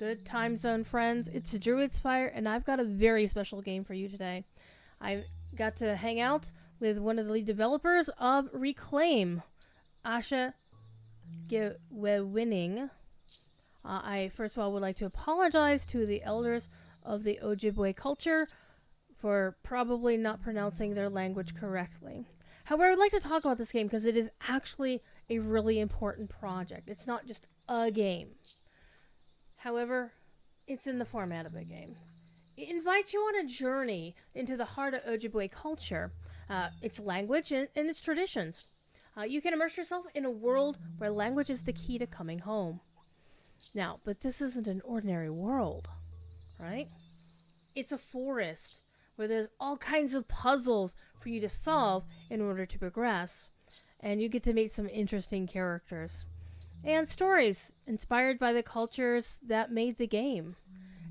Good time zone, friends. It's Druidsfire, and I've got a very special game for you today. I got to hang out with one of the lead developers of Reclaim, Azhe-gwiiwewining. I first of all would like to apologize to the elders of the Ojibwe culture for probably not pronouncing their language correctly. However, I would like to talk about this game because it is actually a really important project. It's not just a game. However, it's in the format of a game. It invites you on a journey into the heart of Ojibwe culture, its language, and its traditions. You can immerse yourself in a world where language is the key to coming home. Now, but this isn't an ordinary world, right? It's a forest where there's all kinds of puzzles for you to solve in order to progress. And you get to meet some interesting characters and stories inspired by the cultures that made the game.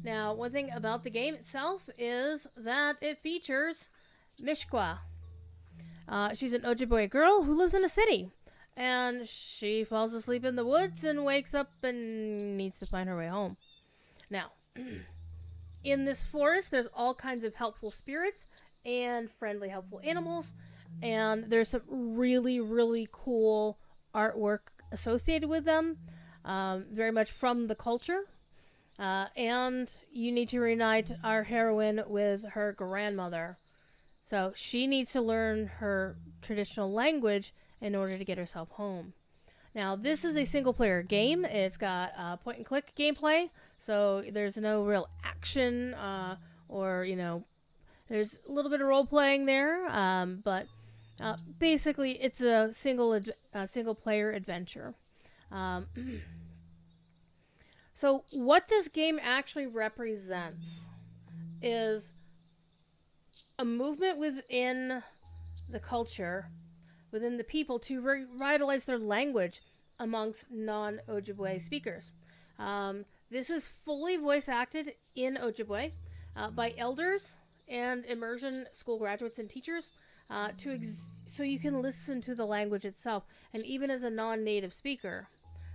Now, one thing about the game itself is that it features Mishkwa. She's an Ojibwe girl who lives in a city, and she falls asleep in the woods and wakes up and needs to find her way home. Now, in this forest, there's all kinds of helpful spirits and friendly, helpful animals, and there's some really, really cool artwork associated with them, very much from the culture. And you need to reunite our heroine with her grandmother. So she needs to learn her traditional language in order to get herself home. Now, this is a single-player game. It's got point-and-click gameplay, so there's no real action, or, there's a little bit of role-playing there, but basically, it's a single-player adventure. So what this game actually represents is a movement within the culture, within the people, to revitalize their language amongst non-Ojibwe speakers. This is fully voice acted in Ojibwe by elders and immersion school graduates and teachers, so you can listen to the language itself. And even as a non-native speaker,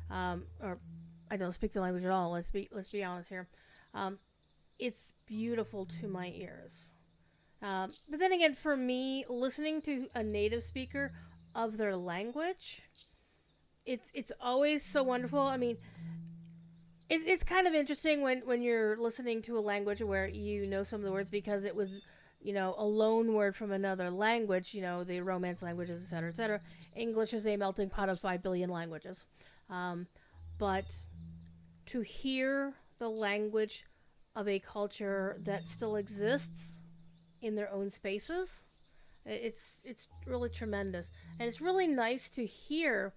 or I don't speak the language at all, let's be honest here, it's beautiful to my ears. But then again, for me, listening to a native speaker of their language, it's always so wonderful. I mean, it's kind of interesting when you're listening to a language where you know some of the words because it was, a loan word from another language, the Romance languages, etc., etc. English is a melting pot of 5 billion languages. But to hear the language of a culture that still exists in their own spaces, it's really tremendous. And it's really nice to hear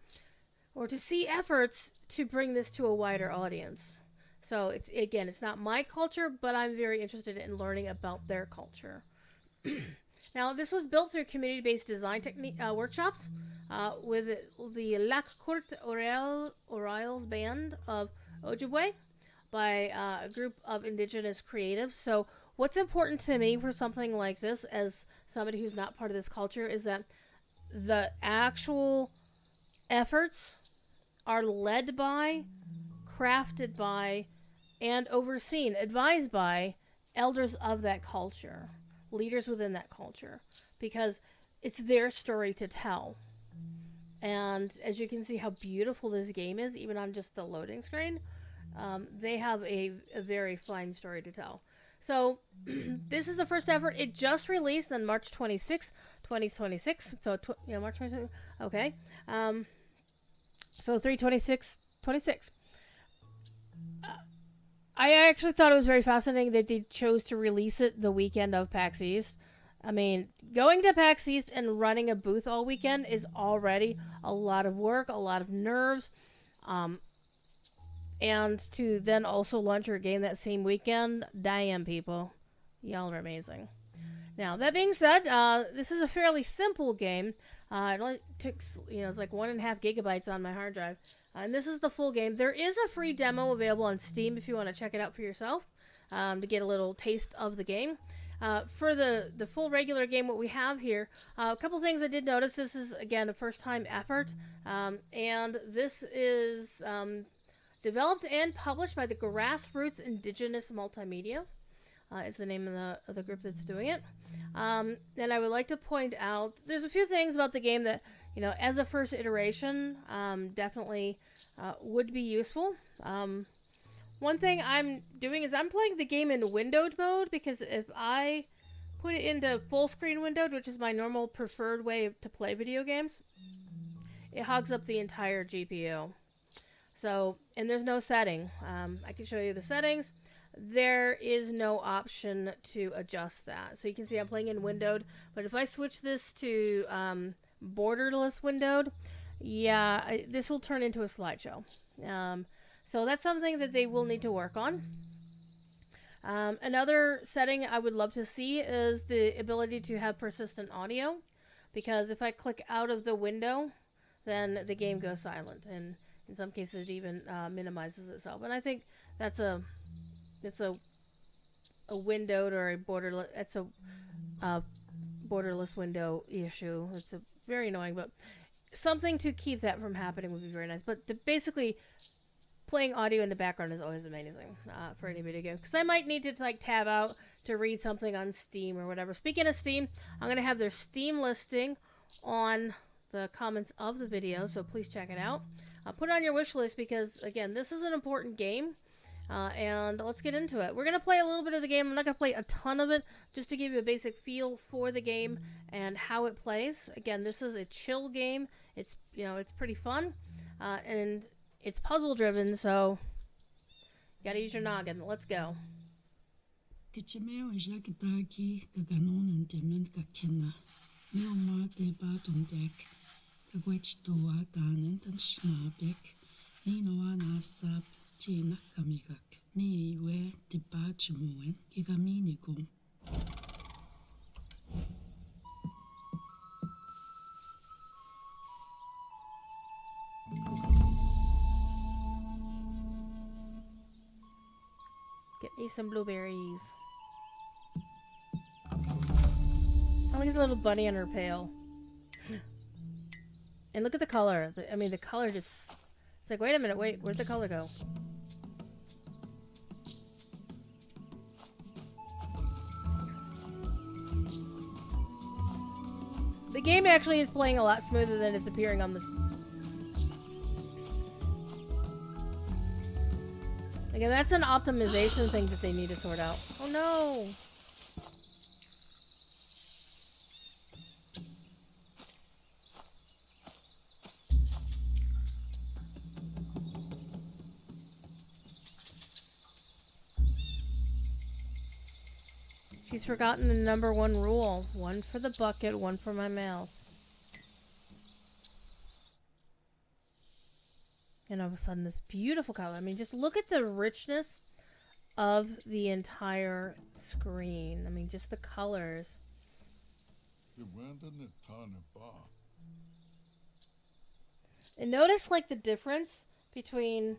or to see efforts to bring this to a wider audience. So it's not my culture, but I'm very interested in learning about their culture. Now, this was built through community-based design workshops with the Lac Court Orioles Band of Ojibwe by a group of Indigenous creatives. So what's important to me for something like this, as somebody who's not part of this culture, is that the actual efforts are led by, crafted by, and overseen, advised by elders of that culture, leaders within that culture, because it's their story to tell. And as you can see how beautiful this game is, even on just the loading screen, they have a very fine story to tell. So this is the first effort. It just released on March 26th, 2026. So, March 26th. Okay. So 3/26/26. I actually thought it was very fascinating that they chose to release it the weekend of PAX East. I mean, going to PAX East and running a booth all weekend is already a lot of work, a lot of nerves. And to then also launch your game that same weekend, damn, people. Y'all are amazing. Now, that being said, this is a fairly simple game. It only took, it's like 1.5 gigabytes on my hard drive. And this is the full game. There is a free demo available on Steam if you want to check it out for yourself, to get a little taste of the game. For the full regular game, what we have here, a couple things I did notice. This is, again, a first-time effort. And this is Developed and published by the Grassroots Indigenous Multimedia is the name of the group that's doing it. And I would like to point out, there's a few things about the game that, as a first iteration, definitely would be useful. One thing I'm doing is I'm playing the game in windowed mode, because if I put it into full screen windowed, which is my normal preferred way to play video games, it hogs up the entire GPU. So, and there's no setting. I can show you the settings. There is no option to adjust that. So you can see I'm playing in windowed, but if I switch this to borderless windowed, this will turn into a slideshow. So that's something that they will need to work on. Another setting I would love to see is the ability to have persistent audio, because if I click out of the window, then the game goes silent, and in some cases it even minimizes itself. And I think it's a windowed or a borderless. It's a borderless window issue. It's very annoying, but something to keep that from happening would be very nice. But basically, playing audio in the background is always amazing for any video game, because I might need to tab out to read something on Steam or whatever. Speaking of Steam, I'm gonna have their Steam listing on the comments of the video, so please check it out. Put it on your wish list, because again, this is an important game. And let's get into it. We're going to play a little bit of the game. I'm not going to play a ton of it, just to give you a basic feel for the game and how it plays. Again, this is a chill game. It's, it's pretty fun. And it's puzzle driven, so you got to use your noggin. Let's go. China kamigak mi we tibachimuwen kigaminikum. Get me some blueberries. Oh, look at the little bunny on her pail. And look at the color. The color just... It's like, wait a minute, where'd the color go? The game actually is playing a lot smoother than it's appearing on the... Again, that's an optimization thing that they need to sort out. Oh no! She's forgotten the #1 rule. One for the bucket, one for my mouth. And all of a sudden, this beautiful color. Just look at the richness of the entire screen. Just the colors. And notice, the difference between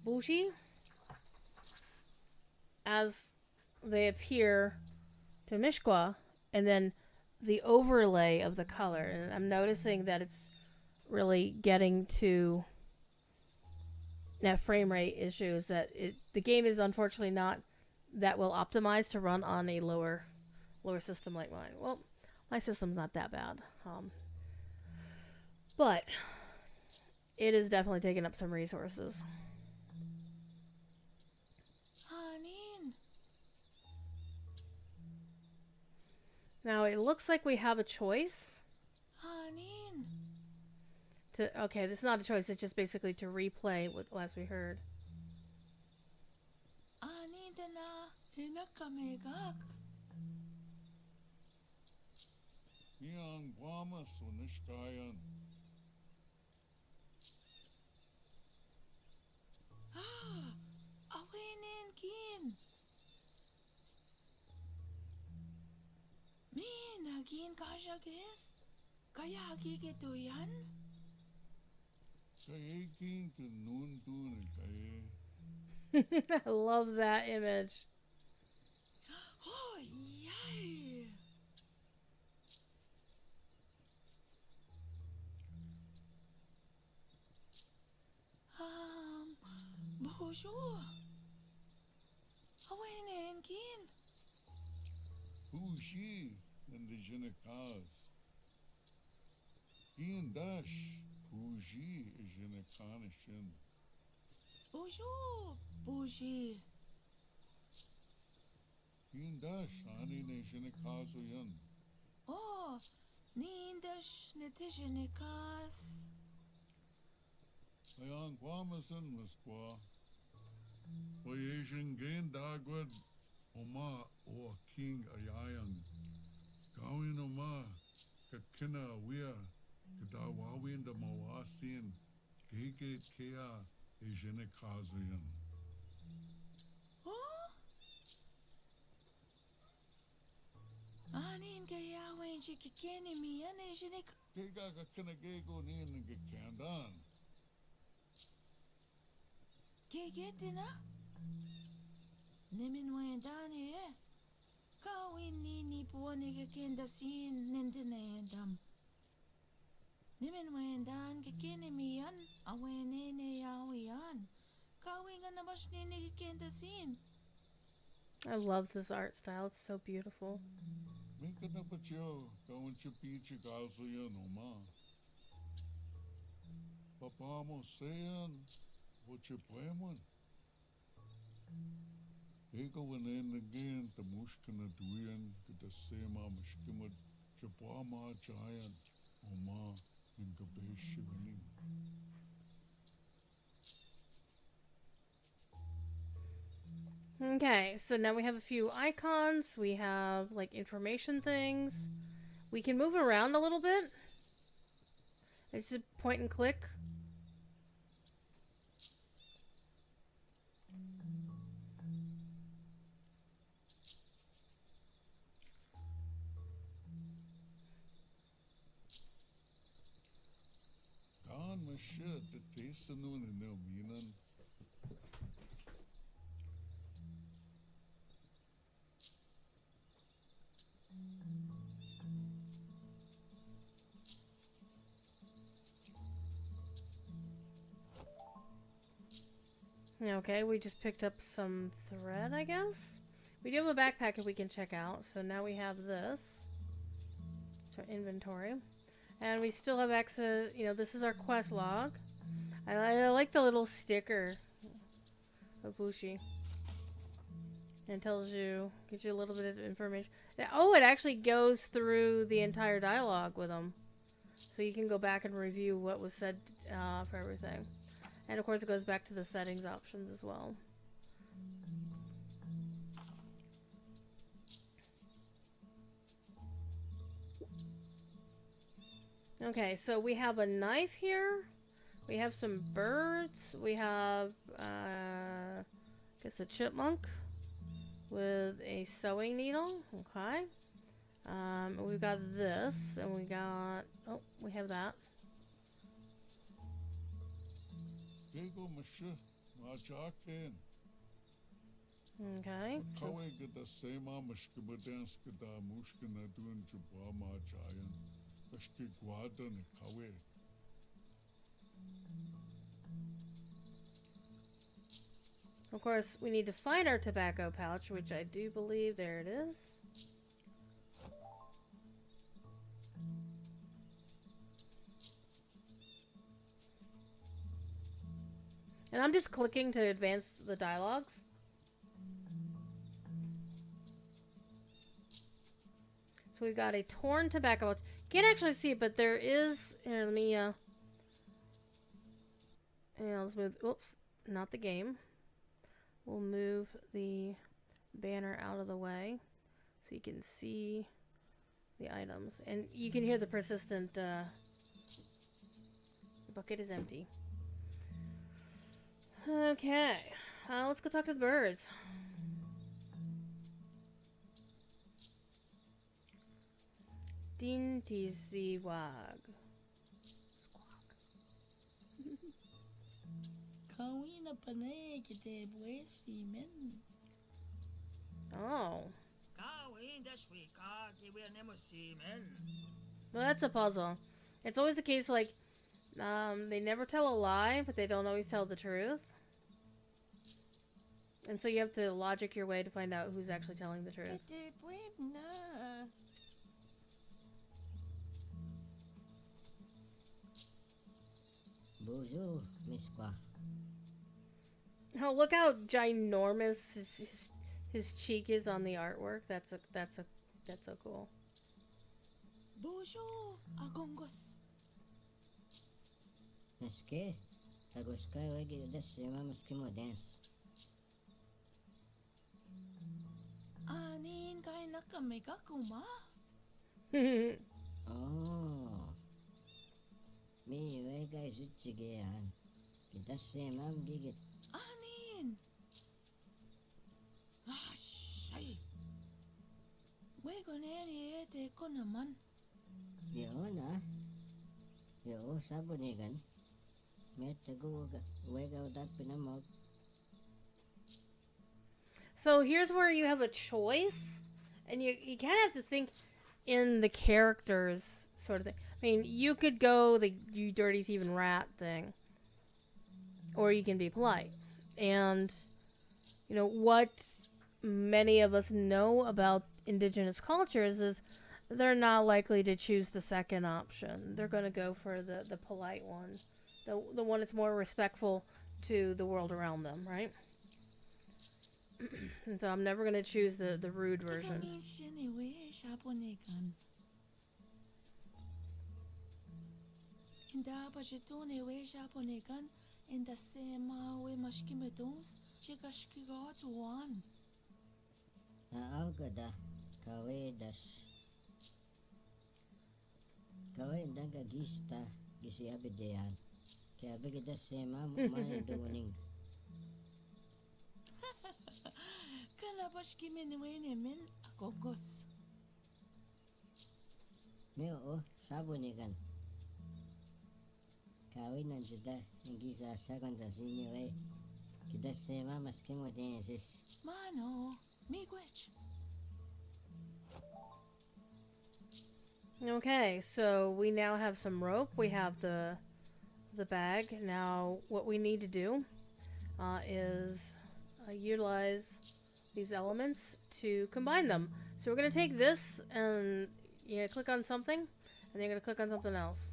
Bushi as they appear to Mishkwa, and then the overlay of the color. And I'm noticing that it's really getting to that frame rate issues, that the game is unfortunately not that well optimized to run on a lower system like mine. Well, my system's not that bad, but it is definitely taking up some resources. Now, it looks like we have a choice. Okay, this is not a choice. It's just basically to replay what last we heard. Nagin kasha guys? Kaya hagigit to yan? I love that image. Oh, yay! Bonjour. Awenen kin. Bougie Indigenous. Ian Dash, Bougie Indigenous. Bonjour. Bonjour. Ian Dash, Ani Indigenous Yan. Oh, nindash netijinikas. Ayan Guamasan Musqua. Asian Gain Dagwood Oma or King Ayayan. Gawin Oma Kakina Wea Kadawawin the Mawasin Gege Kea Indigenous Yan. Oh? Anin gayawen chikikeni mi anijinik. Gega Kakina Gego Nin Gakandan. Gegetina? Nimin wendani eh. Kawin ni puwani kenda sin nindinayandam. Nimin wendan kikini miyan awene ne yawiyan. Kawin nga nabash ni kenda sin. I love this art style. It's so beautiful. Make it up at you. Go and chip each gaso yan, Oma. Papa mo sayan. What you playing? They go in again, the mushkina duyan, the same mushkimud, Jabama giant, Oma, and Gabesh-giiwewining. Okay, so now we have a few icons. We have like information things. We can move around a little bit. It's just point and click. Gone my shit, the taste of noon and no meaning. Okay, we just picked up some thread, I guess. We do have a backpack that we can check out, so now we have this. It's our inventory. And we still have access, this is our quest log. I like the little sticker of Bushi. And tells you, gives you a little bit of information. Oh, it actually goes through the entire dialogue with them. So you can go back and review what was said for everything. And of course it goes back to the settings options as well. Okay, so we have a knife here. We have some birds. We have, I guess a chipmunk with a sewing needle. Okay. We've got this, and we got, oh, we have that. Gego Masha, Majakin. Okay. Kawe get the same Mashkibadanska da Mushkina doing Jabama giant. Azhe-gwiiwewining Kawe. Of course, we need to find our tobacco pouch, which I do believe there it is. And I'm just clicking to advance the dialogues. So we've got a torn tobacco pouch. Can't actually see it, but there is. Here, let me. Yeah, let's move. Oops, not the game. We'll move the banner out of the way so you can see the items, and you can hear the persistent. The bucket is empty. Okay, let's go talk to the birds. Dintiziwag. Kawina panay kite buesi men. Oh. Kawin dashwi ka kiwi nemosi men. Well, that's a puzzle. It's always the case, like, they never tell a lie, but they don't always tell the truth. And so you have to logic your way to find out who's actually telling the truth. Pwede, pwede na. Bonjour, Miss Qua. Oh, look how ginormous his cheek is on the artwork. That's so cool. Bonjour, agongos. Meske, tagoskay wagi dasema maskimo dance. Anin kay nakamega kuma. Oh. Mi wega Azhe-giiwewining. Dasema gigit. Anin. Ah, shay. Wego neri ete ko naman. Yo na. Yo sabunigan. Metago wega udat pinamog. So here's where you have a choice, and you kind of have to think in the characters sort of thing. I mean, you could go the you dirty thieving rat thing, or you can be polite. And you know what many of us know about Indigenous cultures is they're not likely to choose the second option. They're going to go for the polite one, the one that's more respectful to the world around them, right? And so I'm never going to choose the rude version. Takamishin iwe shaponegan. Inda pajitun iwe shaponegan. Inda sema we mashkimedons. Chikashkiga tuan. Naagada kawe das. Kawe daga gista gisi abideyan. Kaya bigida sema mumaya duwaning. Kana pashkimin iwe nemen agongos. Meo sabunigan. Kawe nanjida ingisa sagon sa sinyo kita sema maskimo dances. Mano, miigwech. Okay, so we now have some rope. We have the bag. Now what we need to do is utilize these elements to combine them. So we're going to take this and click on something, and you're going to click on something else.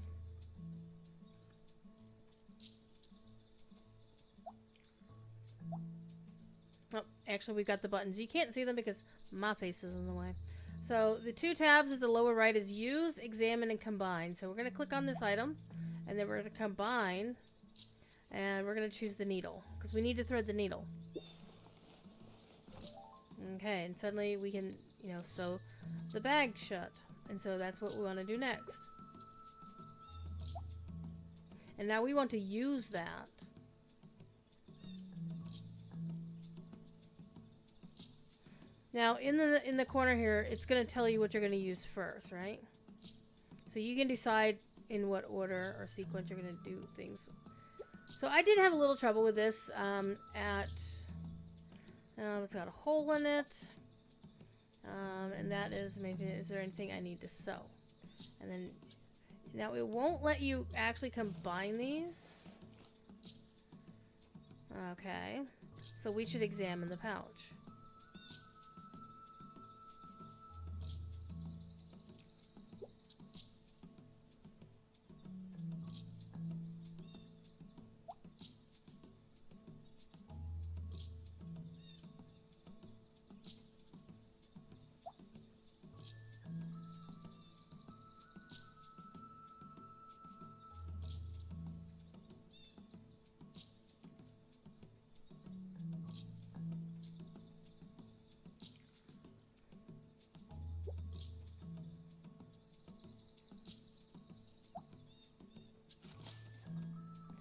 Oh, actually we've got the buttons. You can't see them because my face is in the way. So the two tabs at the lower right is use, examine, and combine. So we're going to click on this item, and then we're going to combine, and we're going to choose the needle because we need to thread the needle. Okay, and suddenly we can, sew the bag shut. And so that's what we want to do next. And now we want to use that. Now, in the corner here, it's going to tell you what you're going to use first, right? So you can decide in what order or sequence you're going to do things. So I did have a little trouble with this it's got a hole in it. And that is, maybe, is there anything I need to sew? And then, now it won't let you actually combine these. Okay. So we should examine the pouch.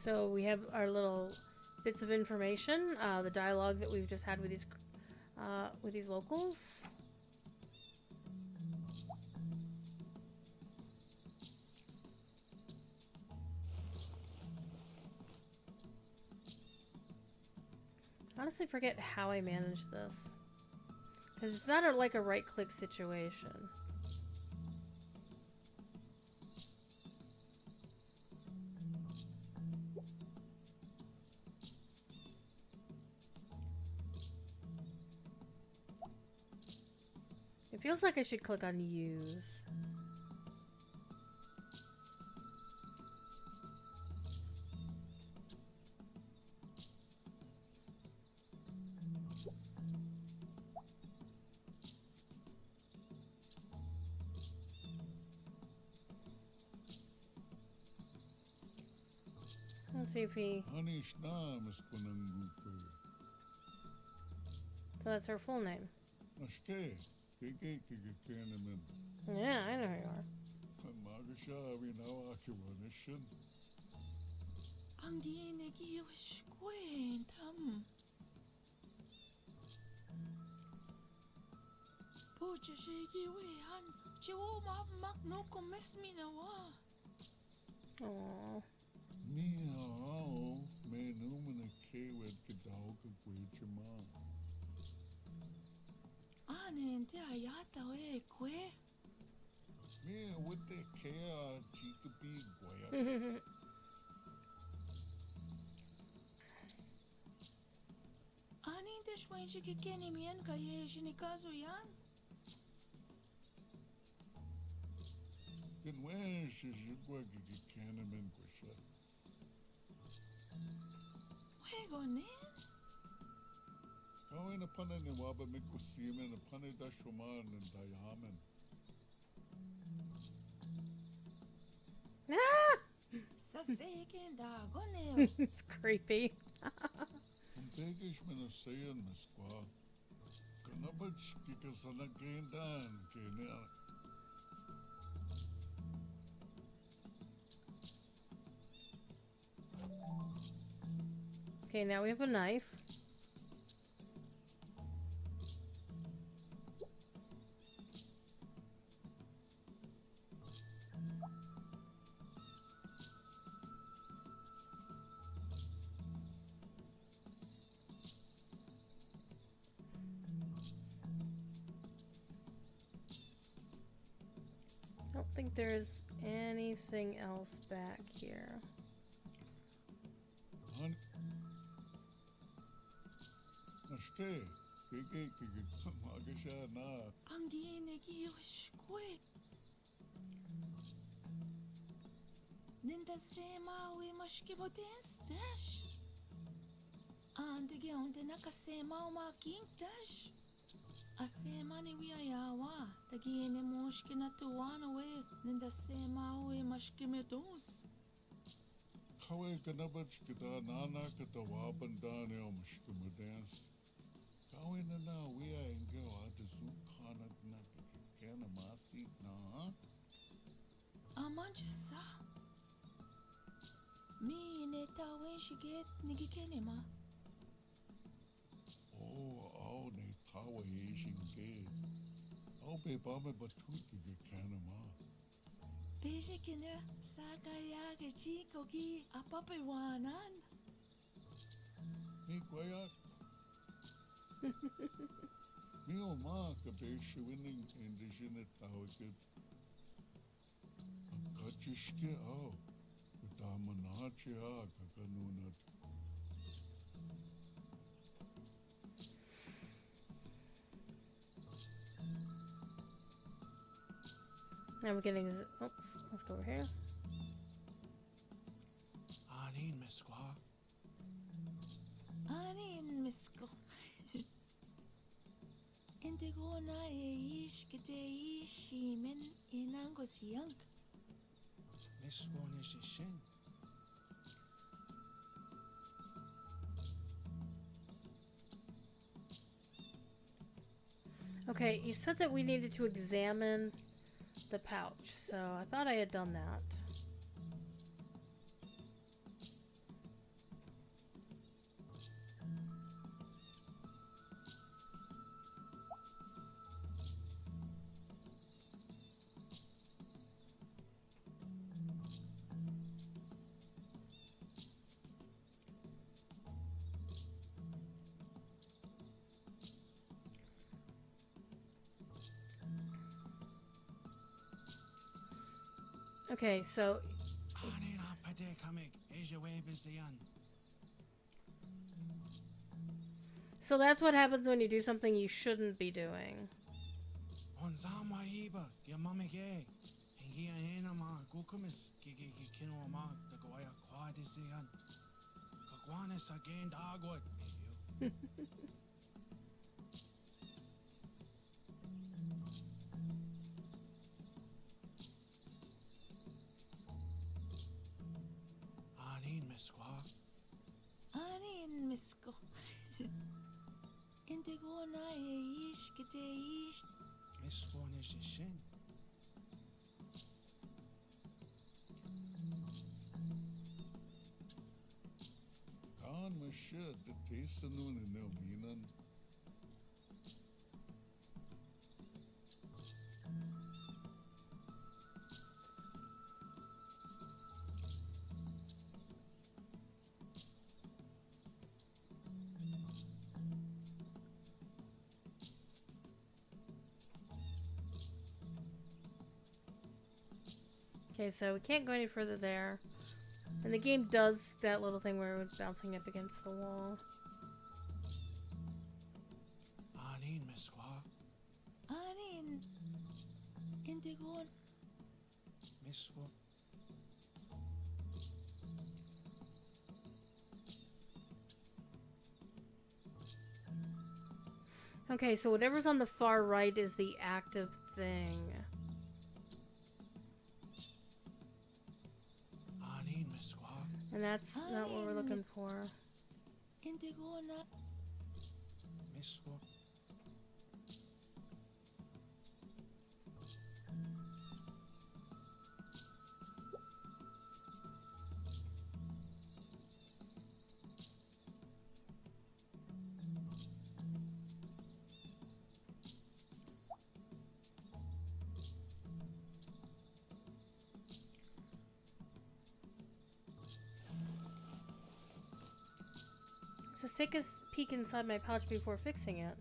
So we have our little bits of information, the dialogue that we've just had with these locals. I honestly forget how I managed this, because it's not like a right-click situation. feels like I should click on use. Let's see if he... Anishna miskunangupe. So that's her full name. Ashke. Keke kenemen. Yeah, I know who you are. Magasha Avinawakiwanishan. Ang Azhe-gwiiwewining. Pucha Azhe-gwiiwewining. Chiwo mak no komes minawa. Aww. Meow. Menumina kewed kadauka gwechima. Ante ayata we kwe. Me with the care chikapi goya. Ani te shwenche ke keni mien ka ye shinikazo yan. Can when she work kenemen gwisha. Wego ne? Going upon a Niwaba Mikusimen, upon a Dashoman and Diamen. Ah! Saseken da gone. It's creepy. Tegish Minasayan Misqua. Kanabach Kikasana Gaindan, Kenia. Okay, now we have a knife. I don't think there's anything else back here. Ashke, Kiki Magasha na. Ang Azhe-gwiiwewining. Ninda sema we mashkiboten stash. Ante ge onte nakasema umaking dash. Asema ni we ayawa. Tagi ene moshki na tuwana we. Ninda sema we mashkimedos. Kawe Kanabach Kita Nana Katawaban o Mishkumadans. Kawe Nana, we are in go out the zoo Kanak Nakanamasi na. Amanjasa. Mi neta wen shiget nigikenema. Oh, ne Tawa Asian gay. Oh, be Bama Batuki Kanama. Beje kina sakaya ke chiko ki apapewanan. Me Guayak. Me o ma Azhe-gwiiwewining Indigenous Tawakit. Kachishke oh. Damanachi Kakanunat. Now we're getting... Oops, let's go over here. Anin Mesqua. Ani misko. Indigo na ish kite ishi men inango siyang. Mesqua Nishishin. Okay, you said that we needed to examine the pouch, so I thought I had done that. Okay, so Anin Apade Kamik, Azhe-gwiiwewining. that's what happens when you do something you shouldn't be doing. On Zamwa Iba, Yamamage, and Gianama, Gukumis, Gigi Kinoma, the Goya Quadisian, Kaguanis again dogwood. Anin Mesqua, Anin misko. Indigona ish kite ish. Miss Warnish Shin. Kan Mashir, the taste of noon in Elminan. Okay, so we can't go any further there. And the game does that little thing where it was bouncing up against the wall. Anin Mesqua, Anin. Indigon. Miss War. Okay, so whatever's on the far right is the active thing. Anin Mesqua, And that's not what we're looking for. Indigona. Miss War. So let's take a peek inside my pouch before fixing it.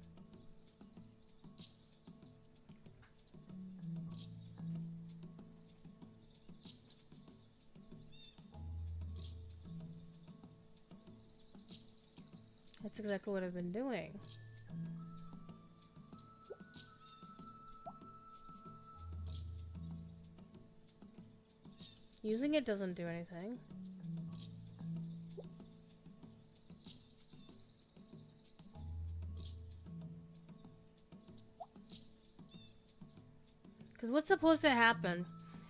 That's exactly what I've been doing. Using it doesn't do anything. Because what's supposed to happen,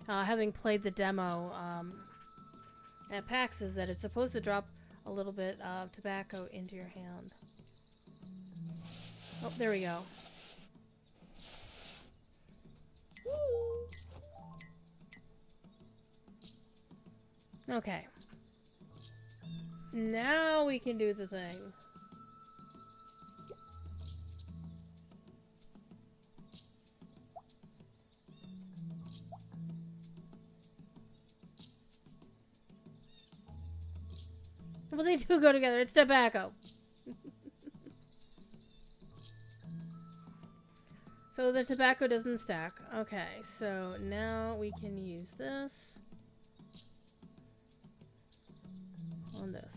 having played the demo at PAX, is that it's supposed to drop a little bit of tobacco into your hand. Oh, there we go. Okay. Now we can do the thing. Well, they do go together. It's tobacco. So the tobacco doesn't stack. Okay, so now we can use this on this.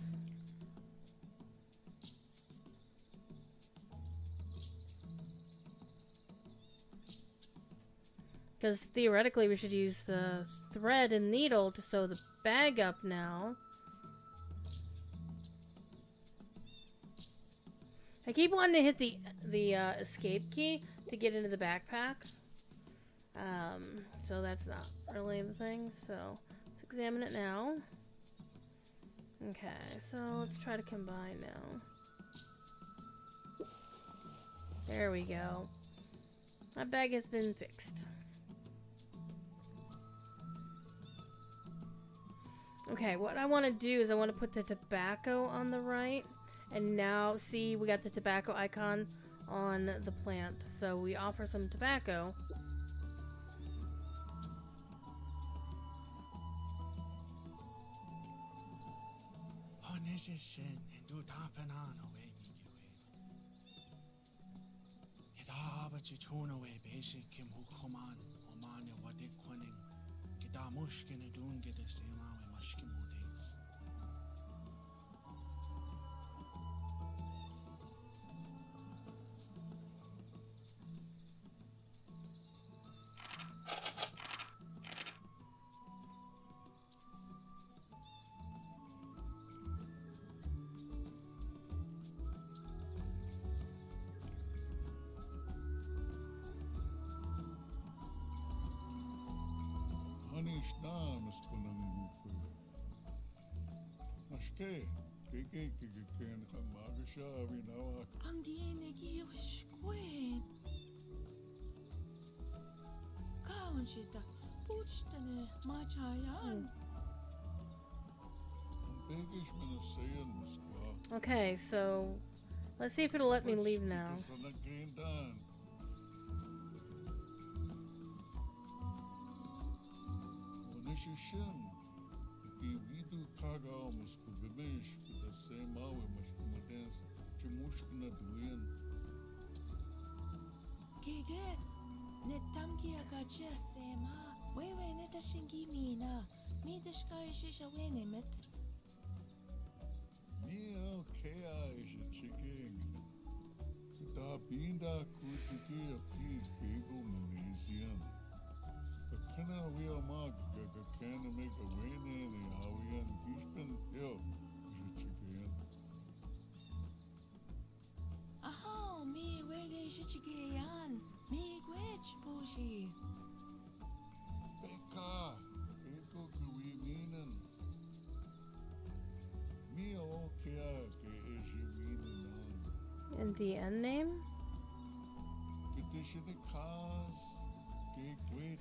Because theoretically we should use the thread and needle to sew the bag up now. I keep wanting to hit the escape key to get into the backpack. So that's not really the thing. So let's examine it now. Okay, so let's try to combine now. There we go. My bag has been fixed. Okay, what I want to do is I want to put the tobacco on the right. And now, see, we got the tobacco icon on the plant. So we offer some tobacco. Shin and do tapanan away. Kitaba chituna away, basic Kim Hukoman, Oman, what they quinning. Kitamushkin and doon get the same way, mushkim days. Krishna Muskunanguku. Mashke, Keke Magasha Vinawa. Ang diinigi squid. Kawan shita, puchtane machayan. Begish Minasayan Muskwa. Okay, so let's see if it'll let me leave now. Onishishin, Gividu Kaga Muskubish, the same hour Mushkumadens, Chimushkuna Duin. Gege, netamki agacha sema, wewe neta shingi mina, midashka ishisha wenemet. Neo Kea is a chicken. Da Binda Kutiki of Peace, Gable Malaysian. The Kana Wheel Mug, the can make a win in the Howian Gishman Hill is a chicken. Aha, mi wege shichigeyan, mi gwech bushi. Beka, Beko Kuiwinan. Me all care, Azhe-gwiiwewining. And the end name? Condition the cars, great.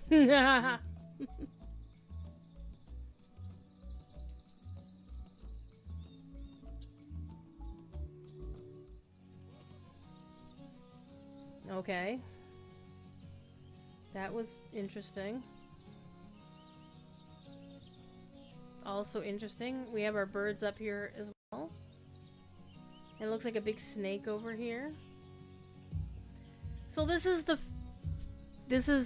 Okay. That was interesting. Also interesting, we have our birds up here as well. It looks like a big snake over here. So this is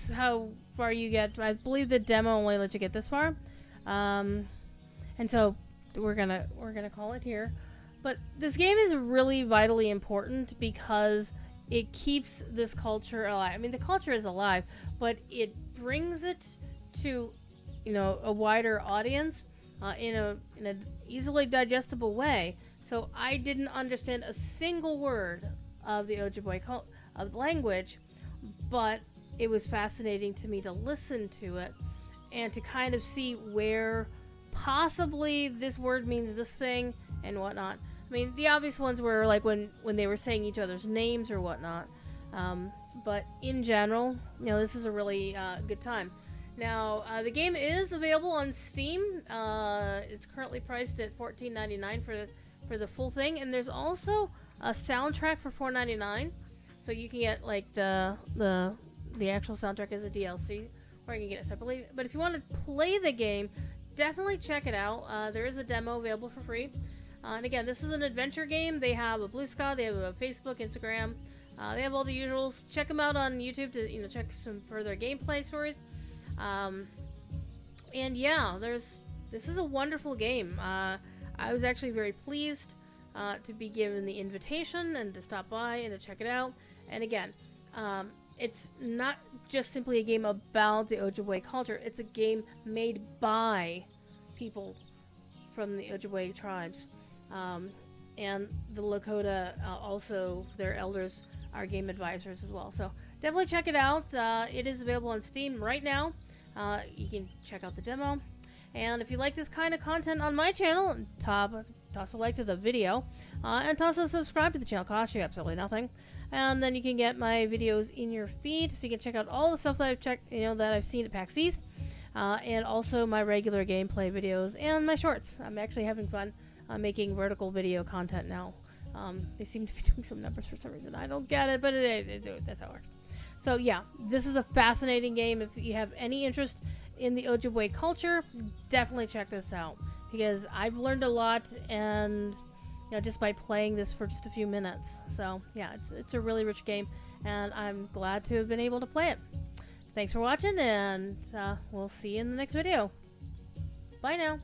how far you get. I believe the demo only lets you get this far. And so we're gonna call it here. But this game is really vitally important because it keeps this culture alive. I mean, the culture is alive, but it brings it to, you know, a wider audience in a easily digestible way. So I didn't understand a single word of the Ojibwe language, but it was fascinating to me to listen to it and to kind of see where possibly this word means this thing and whatnot. I mean, the obvious ones were like when they were saying each other's names or whatnot. But in general, you know, this is a really good time. Now, the game is available on Steam. It's currently priced at $14.99 for the full thing, and there's also a soundtrack for $4.99. So you can get like the actual soundtrack as a DLC, or you can get it separately. But if you want to play the game, definitely check it out. There is a demo available for free. And again, this is an adventure game. They have a Blue Sky, they have a Facebook, Instagram. They have all the usuals. Check them out on YouTube to check some further gameplay stories. And yeah, this is a wonderful game. I was actually very pleased to be given the invitation and to stop by and to check it out. And again, it's not just simply a game about the Ojibwe culture. It's a game made by people from the Ojibwe tribes. And the Lakota, also, their elders are game advisors as well. So definitely check it out. It is available on Steam right now. You can check out the demo. And if you like this kind of content on my channel, toss a like to the video. And toss a subscribe to the channel. Costs you absolutely nothing. And then you can get my videos in your feed, so you can check out all the stuff that I've checked, that I've seen at PAX East. And also my regular gameplay videos and my shorts. I'm actually having fun making vertical video content now. They seem to be doing some numbers for some reason. I don't get it, but that's how it works. So yeah, this is a fascinating game. If you have any interest in the Ojibwe culture, definitely check this out, because I've learned a lot, and just by playing this for just a few minutes. So yeah, it's a really rich game, and I'm glad to have been able to play it. Thanks for watching, and we'll see you in the next video. Bye now.